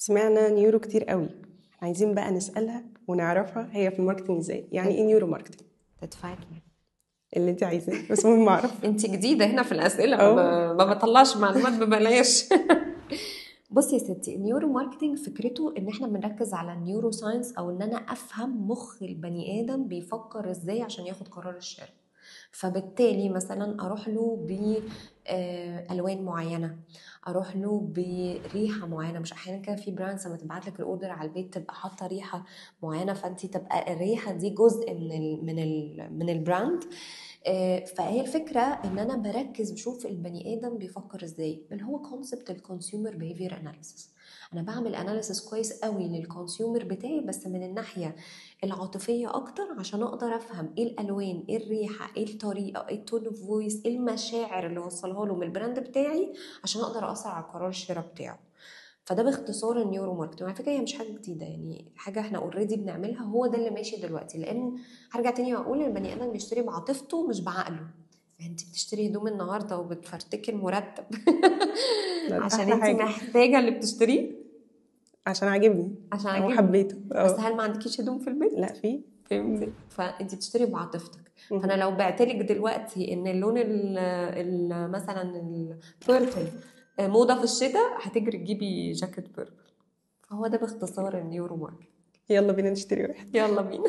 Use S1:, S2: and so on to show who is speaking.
S1: سمعنا نيورو كتير قوي، عايزين بقى نسألها ونعرفها هي في الماركتنج ازاي. يعني ايه نيورو ماركتنج؟
S2: تدفعي
S1: اللي انت عايزاه، بس مهم اعرف.
S2: انت جديده هنا في الاسئله، ما بطلعش معلومات ببلاش. بصي يا ستي، النيورو ماركتنج فكرته ان احنا بنركز على النيورو ساينس، او ان انا افهم مخ البني ادم بيفكر ازاي عشان ياخد قرار الشراء. فبالتالي مثلا اروح له بالوان معينه، اروح له بريحه معينه. مش احيانا كده في براندز لما تبعت لك الاوردر على البيت تبقى حاطه ريحه معينه، فانت تبقى الريحه دي جزء من البراند. فهي الفكره ان انا بركز بشوف البني ادم بيفكر ازاي، اللي هو كونسبت الكونسيومر بيهيفير اناليسيس. انا بعمل اناليسيس كويس قوي للكونسيومر بتاعي، بس من الناحيه العاطفيه اكتر، عشان اقدر افهم ايه الالوان، ايه الريحه، ايه الطريقه، ايه التون اوف فويس، ايه المشاعر اللي وصلها له من البراند بتاعي، عشان اقدر اثر على قرار الشراء بتاعه. فده باختصار النيورو ماركتنج. على فكره هي مش حاجه جديده، يعني حاجه احنا اوريدي بنعملها، هو ده اللي ماشي دلوقتي. لان هرجع تاني واقول البني ادم بيشتري بعاطفته مش بعقله. يعني انت بتشتري هدوم النهارده وبتفرتكي المرتب
S1: ده
S2: عشان
S1: احلى
S2: انت
S1: حاجة،
S2: محتاجه اللي بتشتريه،
S1: عشان عجبني
S2: عشان
S1: او
S2: عاجبني.
S1: حبيته.
S2: بس هل ما عندكيش هدوم في البيت؟
S1: لا، في.
S2: فهمتي؟ فانت بتشتري بعاطفتك. فانا
S1: مهم.
S2: لو بعتلك دلوقتي ان اللون مثلا البيربل موضه في الشتاء، هتجري تجيبي جاكيت بيربل. فهو ده باختصار النيورو ماركت.
S1: يلا بينا نشتري واحد.
S2: يلا بينا.